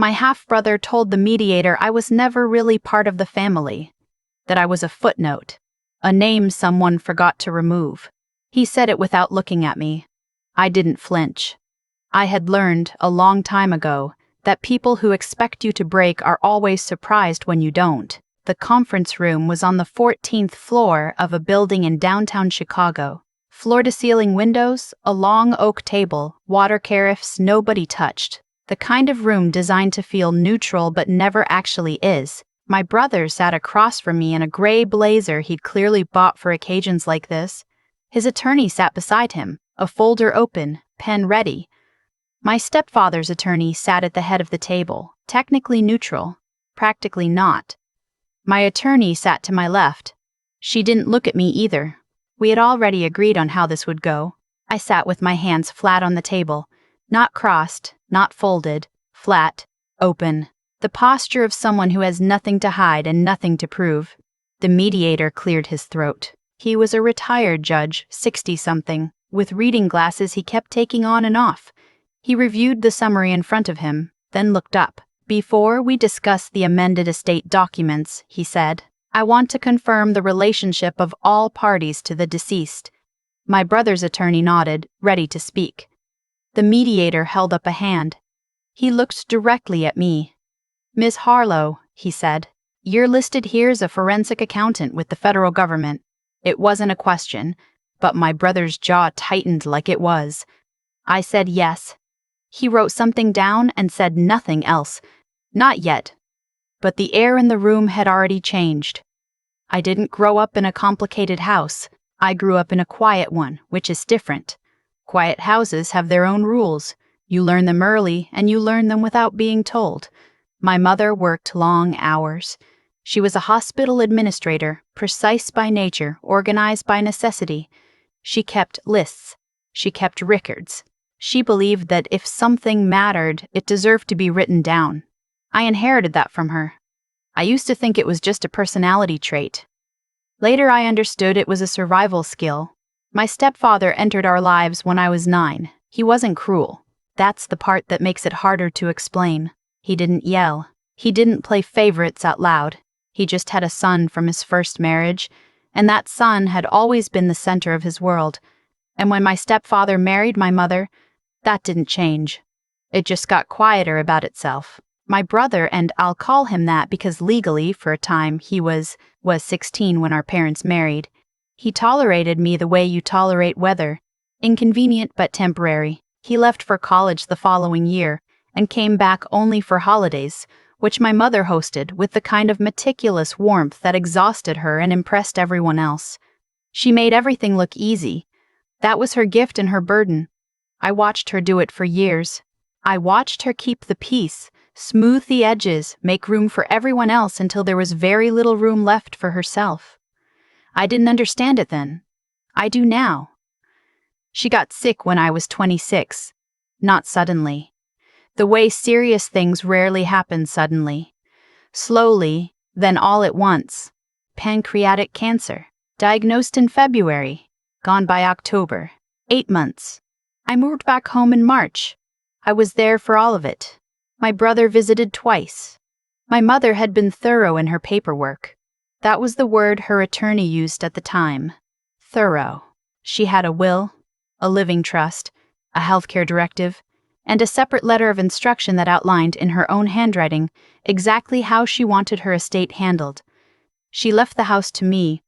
My half-brother told the mediator I was never really part of the family, that I was a footnote, a name someone forgot to remove. He said it without looking at me. I didn't flinch. I had learned, a long time ago, that people who expect you to break are always surprised when you don't. The conference room was on the 14th floor of a building in downtown Chicago. Floor-to-ceiling windows, a long oak table, water carafes nobody touched. The kind of room designed to feel neutral but never actually is. My brother sat across from me in a gray blazer he'd clearly bought for occasions like this. His attorney sat beside him, a folder open, pen ready. My stepfather's attorney sat at the head of the table, technically neutral, practically not. My attorney sat to my left. She didn't look at me either. We had already agreed on how this would go. I sat with my hands flat on the table, not crossed, not folded, flat, open. The posture of someone who has nothing to hide and nothing to prove. The mediator cleared his throat. He was a retired judge, 60-something, with reading glasses he kept taking on and off. He reviewed the summary in front of him, then looked up. "Before we discuss the amended estate documents," he said, "I want to confirm the relationship of all parties to the deceased." My brother's attorney nodded, ready to speak. The mediator held up a hand. He looked directly at me. "Miss Harlow," he said, "you're listed here as a forensic accountant with the federal government." It wasn't a question, but my brother's jaw tightened like it was. I said yes. He wrote something down and said nothing else. Not yet. But the air in the room had already changed. I didn't grow up in a complicated house. I grew up in a quiet one, which is different. Quiet houses have their own rules. You learn them early, and you learn them without being told. My mother worked long hours. She was a hospital administrator, precise by nature, organized by necessity. She kept lists. She kept records. She believed that if something mattered, it deserved to be written down. I inherited that from her. I used to think it was just a personality trait. Later I understood it was a survival skill. My stepfather entered our lives when I was 9. He wasn't cruel. That's the part that makes it harder to explain. He didn't yell. He didn't play favorites out loud. He just had a son from his first marriage, and that son had always been the center of his world. And when my stepfather married my mother, that didn't change. It just got quieter about itself. My brother, and I'll call him that because legally, for a time, he was 16 when our parents married. He tolerated me the way you tolerate weather. Inconvenient but temporary. He left for college the following year, and came back only for holidays, which my mother hosted with the kind of meticulous warmth that exhausted her and impressed everyone else. She made everything look easy. That was her gift and her burden. I watched her do it for years. I watched her keep the peace, smooth the edges, make room for everyone else until there was very little room left for herself. I didn't understand it then. I do now. She got sick when I was 26. Not suddenly. The way serious things rarely happen suddenly. Slowly, then all at once. Pancreatic cancer. Diagnosed in February. Gone by October. 8 months. I moved back home in March. I was there for all of it. My brother visited twice. My mother had been thorough in her paperwork. That was the word her attorney used at the time. Thorough. She had a will, a living trust, a healthcare directive, and a separate letter of instruction that outlined in her own handwriting exactly how she wanted her estate handled. She left the house to me.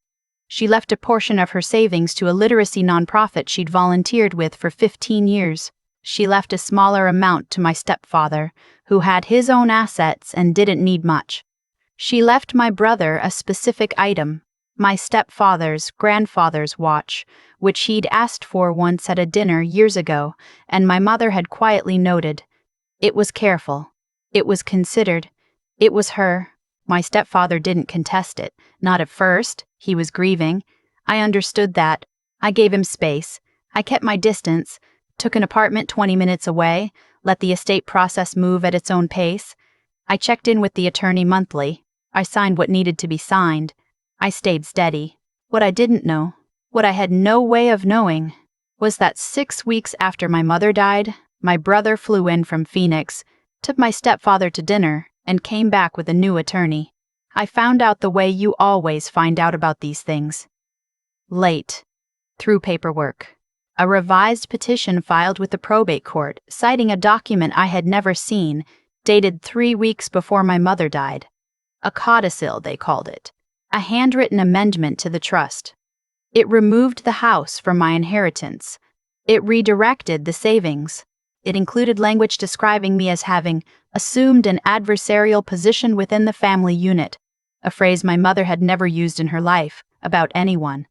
She left a portion of her savings to a literacy nonprofit she'd volunteered with for 15 years. She left a smaller amount to my stepfather, who had his own assets and didn't need much. She left my brother a specific item, my stepfather's grandfather's watch, which he'd asked for once at a dinner years ago, and my mother had quietly noted. It was careful. It was considered. It was her. My stepfather didn't contest it. Not at first. He was grieving. I understood that. I gave him space. I kept my distance, took an apartment 20 minutes away, let the estate process move at its own pace. I checked in with the attorney monthly. I signed what needed to be signed. I stayed steady. What I didn't know, what I had no way of knowing, was that 6 weeks after my mother died, my brother flew in from Phoenix took my stepfather to dinner, and came back with a new attorney. I found out the way you always find out about these things. Late. Through paperwork. A revised petition filed with the probate court, citing a document I had never seen, dated 3 weeks before my mother died. A codicil, they called it. A handwritten amendment to the trust. It removed the house from my inheritance. It redirected the savings. It included language describing me as having assumed an adversarial position within the family unit, a phrase my mother had never used in her life, about anyone.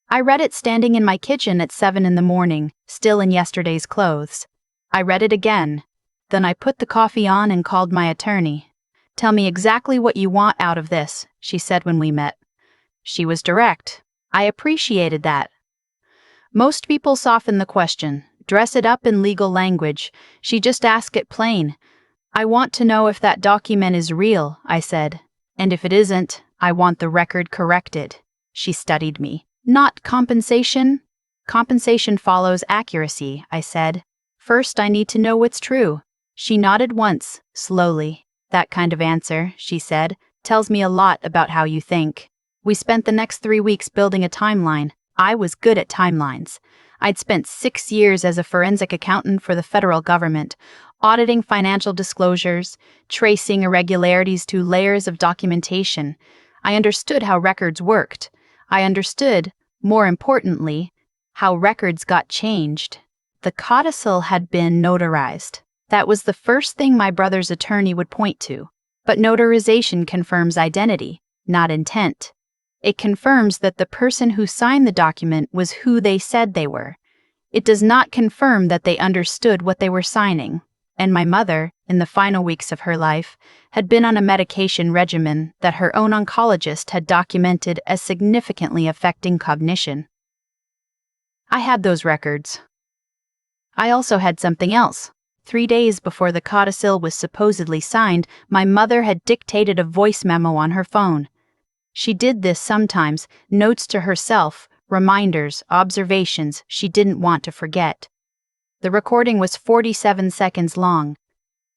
I read it standing in my kitchen at 7 in the morning, still in yesterday's clothes. I read it again. Then I put the coffee on and called my attorney. "Tell me exactly what you want out of this," she said when we met. She was direct. I appreciated that. Most people soften the question, dress it up in legal language. She just asked it plain. "I want to know if that document is real," I said. "And if it isn't, I want the record corrected." She studied me. "Not compensation?" "Compensation follows accuracy," I said. "First, I need to know what's true." She nodded once, slowly. "That kind of answer," she said, "tells me a lot about how you think." We spent the next 3 weeks building a timeline. I was good at timelines. I'd spent 6 years as a forensic accountant for the federal government, auditing financial disclosures, tracing irregularities to layers of documentation. I understood how records worked. I understood, more importantly, how records got changed. The codicil had been notarized. That was the first thing my brother's attorney would point to. But notarization confirms identity, not intent. It confirms that the person who signed the document was who they said they were. It does not confirm that they understood what they were signing. And my mother, in the final weeks of her life, had been on a medication regimen that her own oncologist had documented as significantly affecting cognition. I had those records. I also had something else. 3 days before the codicil was supposedly signed, my mother had dictated a voice memo on her phone. She did this sometimes, notes to herself, reminders, observations she didn't want to forget. The recording was 47 seconds long.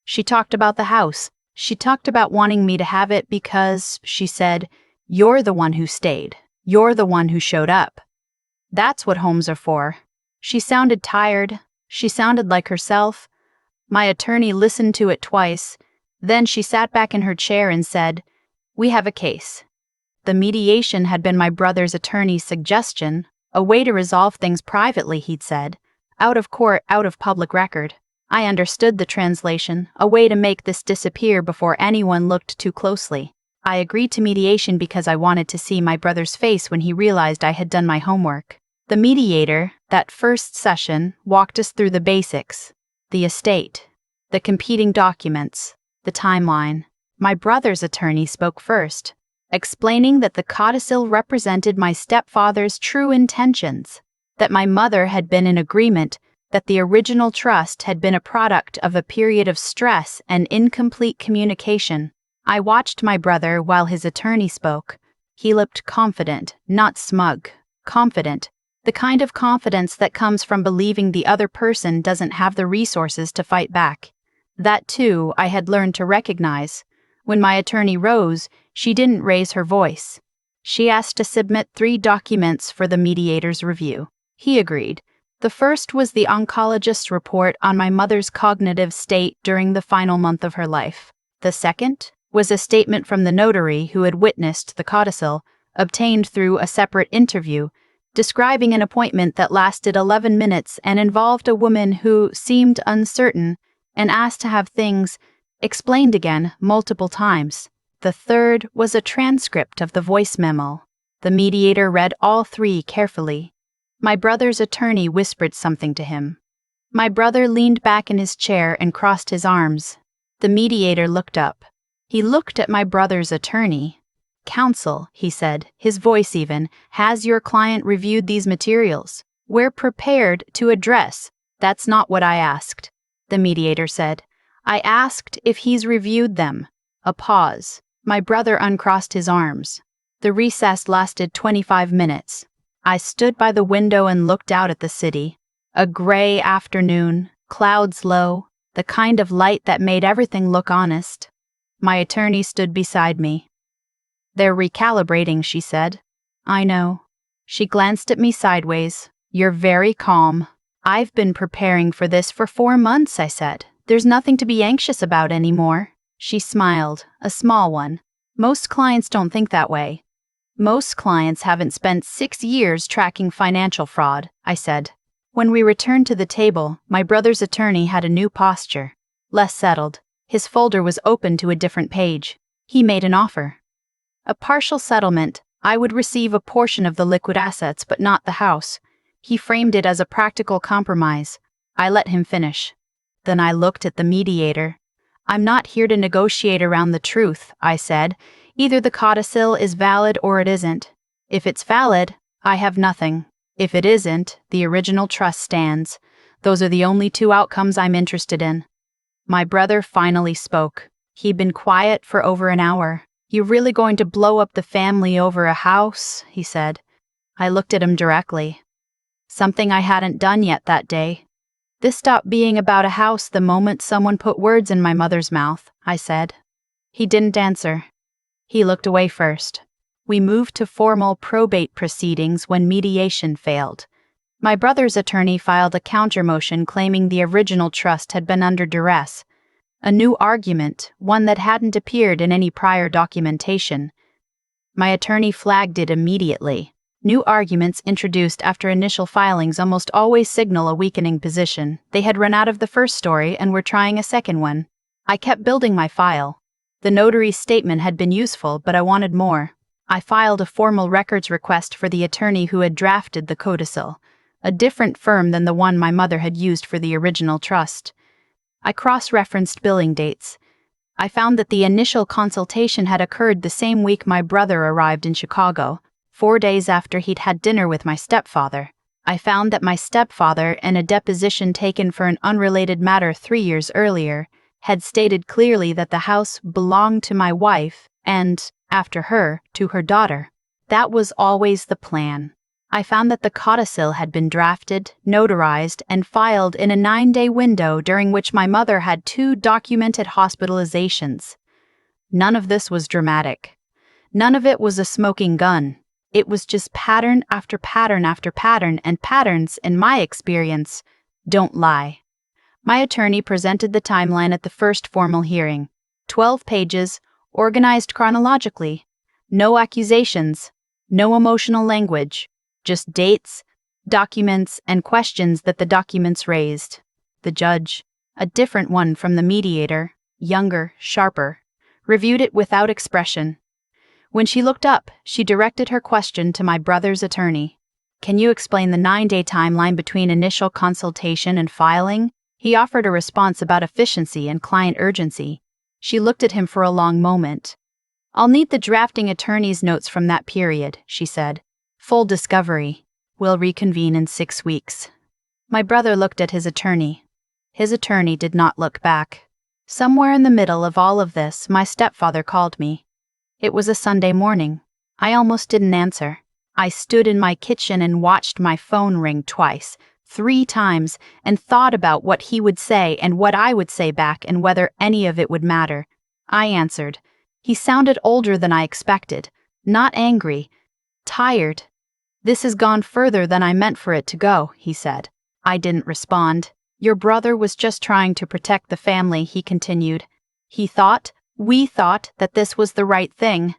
She talked about the house. She talked about wanting me to have it because, she said, "You're the one who stayed. You're the one who showed up. That's what homes are for." She sounded tired. She sounded like herself. My attorney listened to it twice. Then she sat back in her chair and said, "We have a case." The mediation had been my brother's attorney's suggestion, a way to resolve things privately, he'd said. Out of court, out of public record. I understood the translation, a way to make this disappear before anyone looked too closely. I agreed to mediation because I wanted to see my brother's face when he realized I had done my homework. The mediator, that first session, walked us through the basics. The estate, the competing documents, the timeline. My brother's attorney spoke first, explaining that the codicil represented my stepfather's true intentions, that my mother had been in agreement that the original trust had been a product of a period of stress and incomplete communication. I watched my brother while his attorney spoke. He looked confident, not smug. Confident. The kind of confidence that comes from believing the other person doesn't have the resources to fight back. That, too, I had learned to recognize. When my attorney rose, she didn't raise her voice. She asked to submit 3 documents for the mediator's review. He agreed. The first was the oncologist's report on my mother's cognitive state during the final month of her life. The second was a statement from the notary who had witnessed the codicil, obtained through a separate interview, describing an appointment that lasted 11 minutes and involved a woman who seemed uncertain and asked to have things explained again multiple times. The third was a transcript of the voice memo. The mediator read all 3 carefully. My brother's attorney whispered something to him. My brother leaned back in his chair and crossed his arms. The mediator looked up. He looked at my brother's attorney. "Counsel," he said, his voice even, "has your client reviewed these materials? We're prepared to address." "That's not what I asked," the mediator said. "I asked if he's reviewed them." A pause. My brother uncrossed his arms. The recess lasted 25 minutes. I stood by the window and looked out at the city. A gray afternoon, clouds low, the kind of light that made everything look honest. My attorney stood beside me. "They're recalibrating," she said. "I know." She glanced at me sideways. "You're very calm." "I've been preparing for this for 4 months," I said. "There's nothing to be anxious about anymore." She smiled, a small one. "Most clients don't think that way." "Most clients haven't spent 6 years tracking financial fraud," I said. When we returned to the table, my brother's attorney had a new posture, less settled. His folder was open to a different page. He made an offer. A partial settlement. I would receive a portion of the liquid assets, but not the house. He framed it as a practical compromise. I let him finish. Then I looked at the mediator. "I'm not here to negotiate around the truth," I said. "Either the codicil is valid or it isn't. If it's valid, I have nothing. If it isn't, the original trust stands. Those are the only 2 outcomes I'm interested in." My brother finally spoke. He'd been quiet for over an hour. "You're really going to blow up the family over a house?" he said. I looked at him directly. Something I hadn't done yet that day. "This stopped being about a house the moment someone put words in my mother's mouth," I said. He didn't answer. He looked away first. We moved to formal probate proceedings when mediation failed. My brother's attorney filed a counter motion claiming the original trust had been under duress. A new argument, one that hadn't appeared in any prior documentation. My attorney flagged it immediately. New arguments introduced after initial filings almost always signal a weakening position. They had run out of the first story and were trying a second one. I kept building my file. The notary's statement had been useful, but I wanted more. I filed a formal records request for the attorney who had drafted the codicil, a different firm than the one my mother had used for the original trust. I cross-referenced billing dates. I found that the initial consultation had occurred the same week my brother arrived in Chicago, 4 days after he'd had dinner with my stepfather. I found that my stepfather, in a deposition taken for an unrelated matter 3 years earlier, had stated clearly that the house belonged to my wife and, after her, to her daughter. That was always the plan. I found that the codicil had been drafted, notarized, and filed in a 9-day window during which my mother had 2 documented hospitalizations. None of this was dramatic. None of it was a smoking gun. It was just pattern after pattern after pattern, and patterns, in my experience, don't lie. My attorney presented the timeline at the first formal hearing. 12 pages, organized chronologically. No accusations, no emotional language, just dates, documents, and questions that the documents raised. The judge, a different one from the mediator, younger, sharper, reviewed it without expression. When she looked up, she directed her question to my brother's attorney. "Can you explain the 9-day timeline between initial consultation and filing?" He offered a response about efficiency and client urgency. She looked at him for a long moment. "I'll need the drafting attorney's notes from that period," she said. "Full discovery. We'll reconvene in 6 weeks." My brother looked at his attorney. His attorney did not look back. Somewhere in the middle of all of this, my stepfather called me. It was a Sunday morning. I almost didn't answer. I stood in my kitchen and watched my phone ring twice, 3 times, and thought about what he would say and what I would say back and whether any of it would matter. I answered. He sounded older than I expected, not angry, tired. "This has gone further than I meant for it to go," he said. I didn't respond. "Your brother was just trying to protect the family," he continued. We thought that this was the right thing."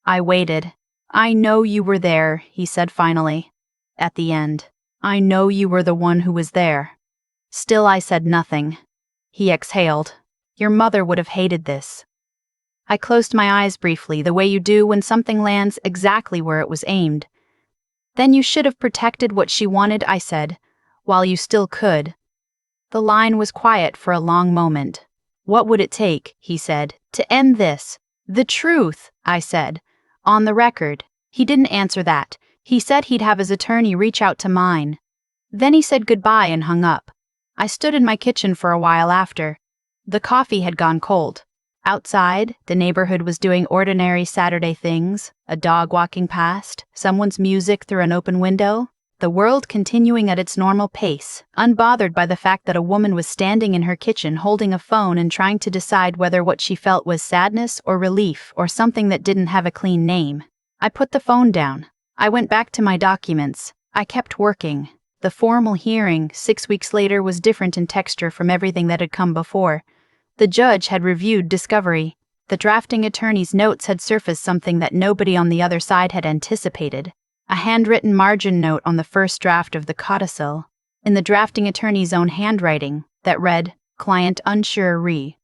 I waited. "I know you were there," he said finally. At the end, "I know you were the one who was there." Still I said nothing. He exhaled. "Your mother would have hated this." I closed my eyes briefly, the way you do when something lands exactly where it was aimed. "Then you should have protected what she wanted," I said, "while you still could." The line was quiet for a long moment. "What would it take," he said, "to end this?" "The truth," I said. "On the record." He didn't answer that. He said he'd have his attorney reach out to mine. Then he said goodbye and hung up. I stood in my kitchen for a while after. The coffee had gone cold. Outside, the neighborhood was doing ordinary Saturday things, a dog walking past, someone's music through an open window. the world continuing at its normal pace, unbothered by the fact that a woman was standing in her kitchen holding a phone and trying to decide whether what she felt was sadness or relief or something that didn't have a clean name. I put the phone down. I went back to my documents. I kept working. The formal hearing, 6 weeks later, was different in texture from everything that had come before. The judge had reviewed discovery. The drafting attorney's notes had surfaced something that nobody on the other side had anticipated. A handwritten margin note on the first draft of the codicil, in the drafting attorney's own handwriting, that read, "Client unsure re.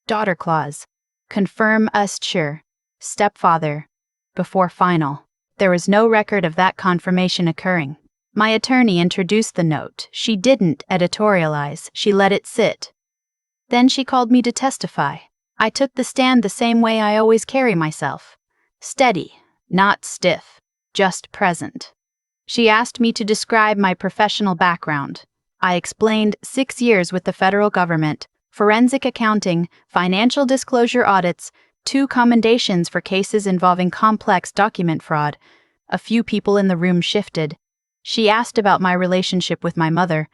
Daughter clause. Confirm us sure. Stepfather. Before final." There was no record of that confirmation occurring. My attorney introduced the note. She didn't editorialize. She let it sit. Then she called me to testify. I took the stand the same way I always carry myself. Steady, not stiff, just present. She asked me to describe my professional background. I explained 6 years with the federal government, forensic accounting, financial disclosure audits, 2 commendations for cases involving complex document fraud. A few people in the room shifted. She asked about my relationship with my mother.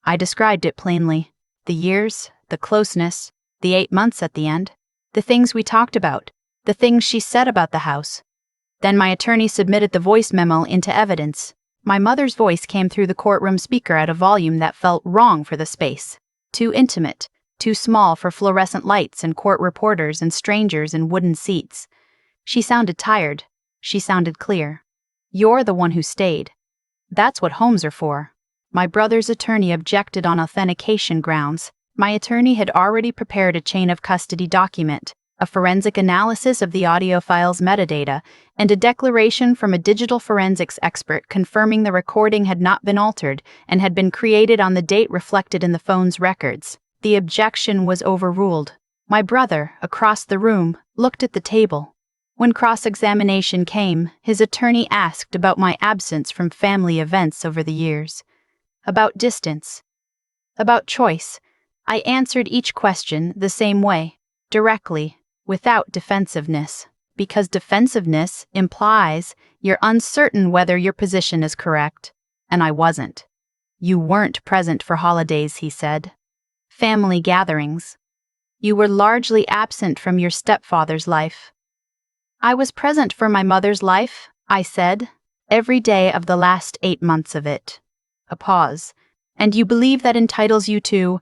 I described it plainly. The years, the closeness, the 8 months at the end, the things we talked about, the things she said about the house. Then my attorney submitted the voice memo into evidence. My mother's voice came through the courtroom speaker at a volume that felt wrong for the space. Too intimate, too small for fluorescent lights and court reporters and strangers in wooden seats. She sounded tired. She sounded clear. "You're the one who stayed. That's what homes are for." My brother's attorney objected on authentication grounds. My attorney had already prepared a chain of custody document, a forensic analysis of the audio file's metadata, and a declaration from a digital forensics expert confirming the recording had not been altered and had been created on the date reflected in the phone's records. The objection was overruled. My brother, across the room, looked at the table. When cross-examination came, his attorney asked about my absence from family events over the years, about distance, about choice. I answered each question the same way, directly, without defensiveness, because defensiveness implies you're uncertain whether your position is correct, and I wasn't. "You weren't present for holidays," he said. "Family gatherings. You were largely absent from your stepfather's life." "I was present for my mother's life," I said, "every day of the last 8 months of it." A pause. "And you believe that entitles you to—"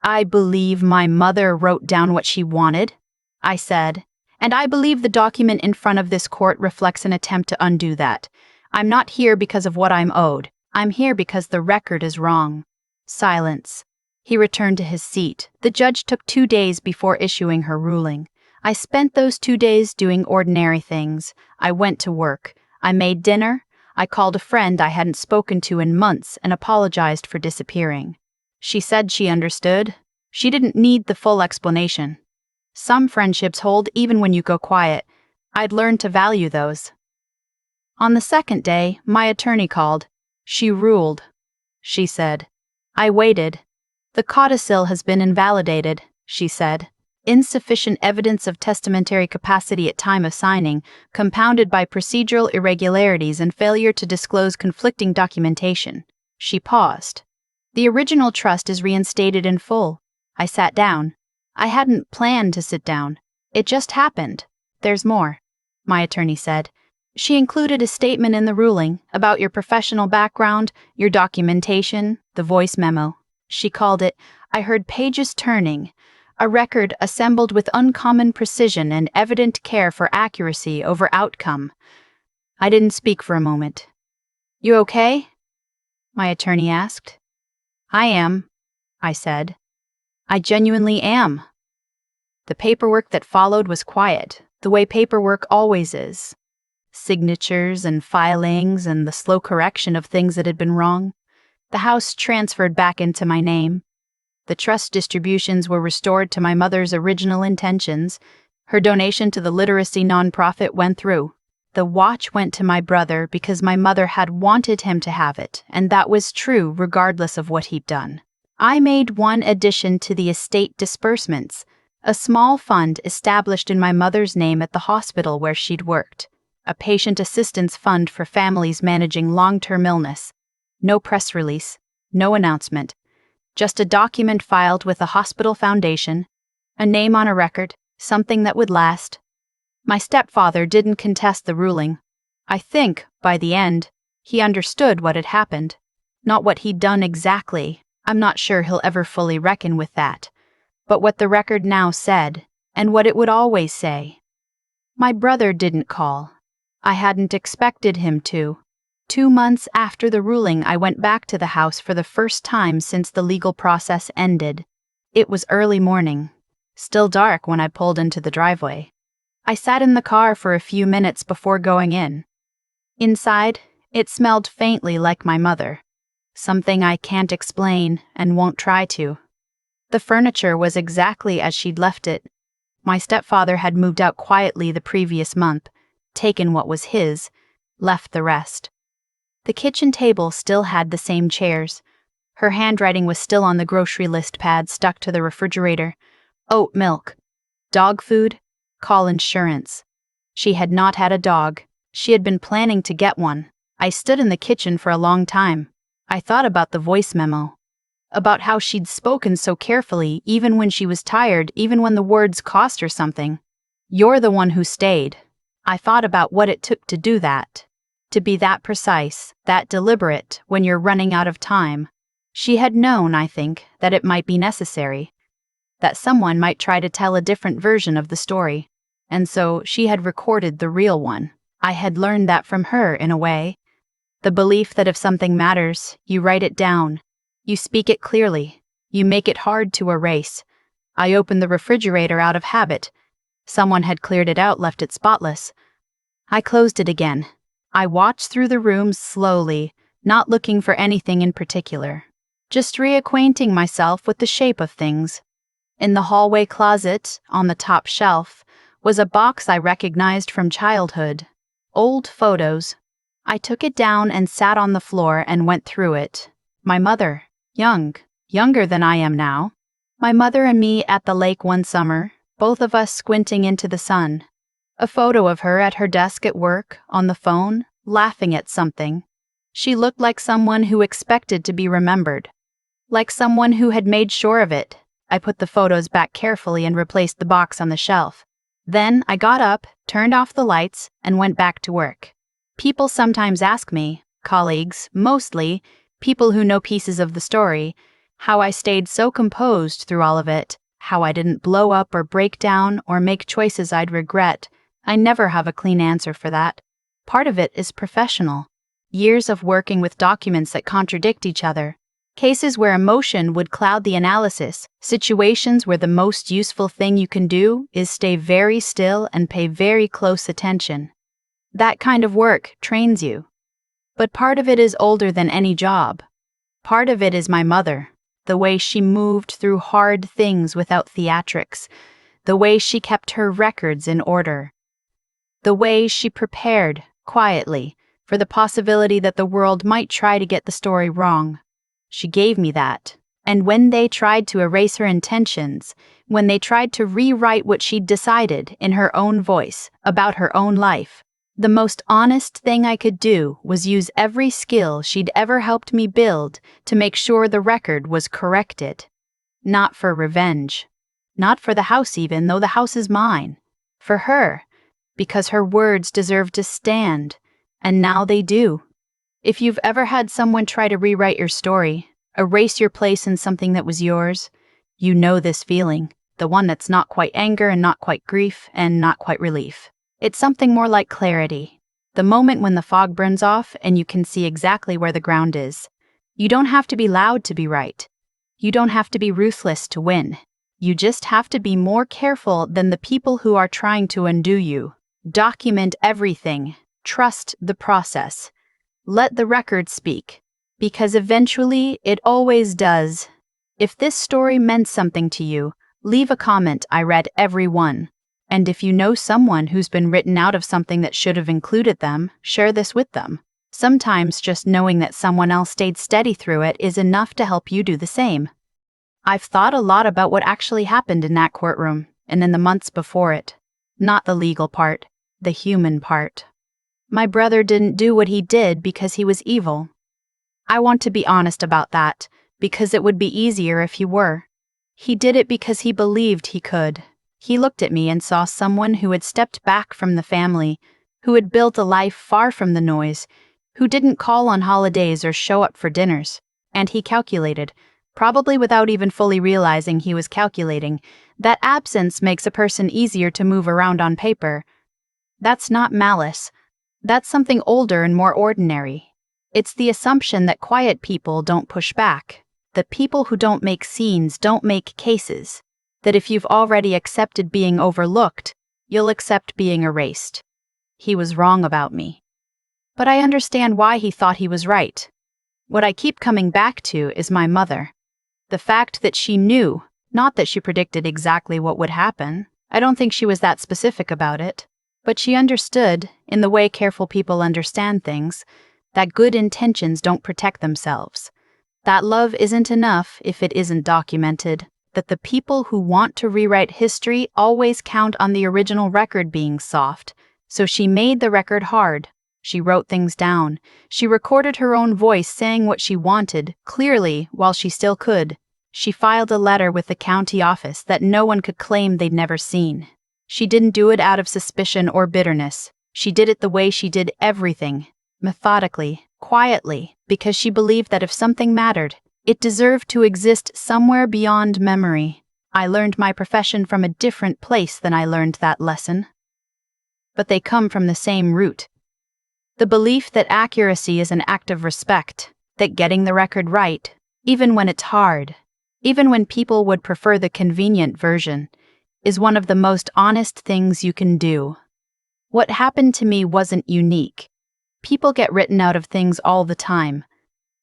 "I believe my mother wrote down what she wanted," I said, "and I believe the document in front of this court reflects an attempt to undo that. I'm not here because of what I'm owed. I'm here because the record is wrong." Silence. He returned to his seat. The judge took 2 days before issuing her ruling. I spent those 2 days doing ordinary things. I went to work. I made dinner. I called a friend I hadn't spoken to in months and apologized for disappearing. She said she understood. She didn't need the full explanation. Some friendships hold even when you go quiet. I'd learned to value those. On the second day, my attorney called. "She ruled," she said. I waited. "The codicil has been invalidated," she said. "Insufficient evidence of testamentary capacity at time of signing, compounded by procedural irregularities and failure to disclose conflicting documentation." She paused. "The original trust is reinstated in full." I sat down. I hadn't planned to sit down. It just happened. "There's more," my attorney said. "She included a statement in the ruling about your professional background, your documentation, the voice memo. She called it, 'I heard pages turning,' a record assembled with uncommon precision and evident care for accuracy over outcome." I didn't speak for a moment. "You okay?" my attorney asked. "I am," I said. "I genuinely am." The paperwork that followed was quiet, the way paperwork always is. Signatures and filings and the slow correction of things that had been wrong. The house transferred back into my name. The trust distributions were restored to my mother's original intentions. Her donation to the literacy nonprofit went through. The watch went to my brother because my mother had wanted him to have it, and that was true regardless of what he'd done. I made one addition to the estate disbursements, a small fund established in my mother's name at the hospital where she'd worked, a patient assistance fund for families managing long-term illness. No press release, no announcement, just a document filed with the hospital foundation, a name on a record, something that would last. My stepfather didn't contest the ruling. I think, by the end, he understood what had happened. Not what he'd done exactly. I'm not sure he'll ever fully reckon with that. But what the record now said, and what it would always say. My brother didn't call. I hadn't expected him to. 2 months after the ruling, I went back to the house for the first time since the legal process ended. It was early morning. Still dark when I pulled into the driveway. I sat in the car for a few minutes before going in. Inside, it smelled faintly like my mother. Something I can't explain and won't try to. The furniture was exactly as she'd left it. My stepfather had moved out quietly the previous month, taken what was his, left the rest. The kitchen table still had the same chairs. Her handwriting was still on the grocery list pad stuck to the refrigerator. Oat milk. Dog food. Call insurance. She had not had a dog. She had been planning to get one. I stood in the kitchen for a long time. I thought about the voice memo. About how she'd spoken so carefully, even when she was tired, even when the words cost her something. You're the one who stayed. I thought about what it took to do that. To be that precise, that deliberate, when you're running out of time. She had known, I think, that it might be necessary. That someone might try to tell a different version of the story. And so she had recorded the real one. I had learned that from her, in a way. The belief that if something matters, you write it down. You speak it clearly. You make it hard to erase. I opened the refrigerator out of habit. Someone had cleared it out, left it spotless. I closed it again. I watched through the room slowly, not looking for anything in particular. Just reacquainting myself with the shape of things. In the hallway closet, on the top shelf, was a box I recognized from childhood. Old photos. I took it down and sat on the floor and went through it. My mother, younger than I am now. My mother and me at the lake one summer, both of us squinting into the sun. A photo of her at her desk at work, on the phone, laughing at something. She looked like someone who expected to be remembered. Like someone who had made sure of it. I put the photos back carefully and replaced the box on the shelf. Then I got up, turned off the lights, and went back to work. People sometimes ask me, colleagues, mostly, people who know pieces of the story, how I stayed so composed through all of it, how I didn't blow up or break down or make choices I'd regret. I never have a clean answer for that. Part of it is professional. Years of working with documents that contradict each other. Cases where emotion would cloud the analysis, situations where the most useful thing you can do is stay very still and pay very close attention. That kind of work trains you. But part of it is older than any job. Part of it is my mother, the way she moved through hard things without theatrics, the way she kept her records in order, the way she prepared, quietly, for the possibility that the world might try to get the story wrong. She gave me that. And when they tried to erase her intentions, when they tried to rewrite what she'd decided in her own voice about her own life, the most honest thing I could do was use every skill she'd ever helped me build to make sure the record was corrected. Not for revenge. Not for the house even, though the house is mine. For her. Because her words deserve to stand. And now they do. If you've ever had someone try to rewrite your story, erase your place in something that was yours, you know this feeling, the one that's not quite anger and not quite grief and not quite relief. It's something more like clarity, the moment when the fog burns off and you can see exactly where the ground is. You don't have to be loud to be right. You don't have to be ruthless to win. You just have to be more careful than the people who are trying to undo you. Document everything. Trust the process. Let the record speak, because eventually it always does. If this story meant something to you, leave a comment. I read every one. And if you know someone who's been written out of something that should have included them, share this with them. Sometimes just knowing that someone else stayed steady through it is enough to help you do the same. I've thought a lot about what actually happened in that courtroom, and in the months before it. Not the legal part, the human part. My brother didn't do what he did because he was evil. I want to be honest about that, because it would be easier if he were. He did it because he believed he could. He looked at me and saw someone who had stepped back from the family, who had built a life far from the noise, who didn't call on holidays or show up for dinners. And he calculated, probably without even fully realizing he was calculating, that absence makes a person easier to move around on paper. That's not malice. That's something older and more ordinary. It's the assumption that quiet people don't push back, that people who don't make scenes don't make cases, that if you've already accepted being overlooked, you'll accept being erased. He was wrong about me. But I understand why he thought he was right. What I keep coming back to is my mother. The fact that she knew, not that she predicted exactly what would happen. I don't think she was that specific about it. But she understood, in the way careful people understand things, that good intentions don't protect themselves. That love isn't enough if it isn't documented. That the people who want to rewrite history always count on the original record being soft. So she made the record hard. She wrote things down. She recorded her own voice saying what she wanted, clearly, while she still could. She filed a letter with the county office that no one could claim they'd never seen. She didn't do it out of suspicion or bitterness. She did it the way she did everything, methodically, quietly, because she believed that if something mattered, it deserved to exist somewhere beyond memory. I learned my profession from a different place than I learned that lesson. But they come from the same root. The belief that accuracy is an act of respect, that getting the record right, even when it's hard, even when people would prefer the convenient version, is one of the most honest things you can do. What happened to me wasn't unique. People get written out of things all the time.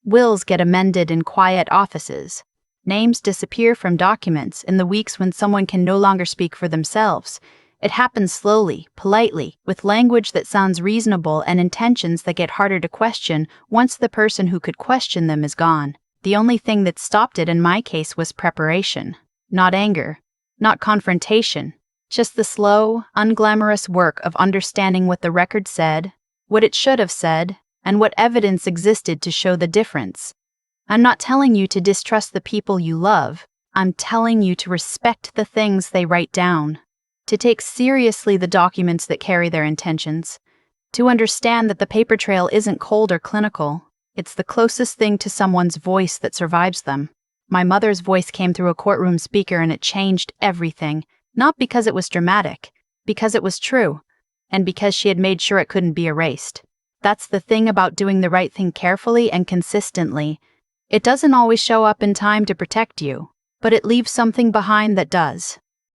Wills get amended in quiet offices. Names disappear from documents in the weeks when someone can no longer speak for themselves. It happens slowly, politely, with language that sounds reasonable and intentions that get harder to question once the person who could question them is gone. The only thing that stopped it in my case was preparation, not anger. Not confrontation, just the slow, unglamorous work of understanding what the record said, what it should have said, and what evidence existed to show the difference. I'm not telling you to distrust the people you love. I'm telling you to respect the things they write down, to take seriously the documents that carry their intentions, to understand that the paper trail isn't cold or clinical. It's the closest thing to someone's voice that survives them. My mother's voice came through a courtroom speaker and it changed everything, not because it was dramatic, because it was true, and because she had made sure it couldn't be erased. That's the thing about doing the right thing carefully and consistently. It doesn't always show up in time to protect you, but it leaves something behind that does.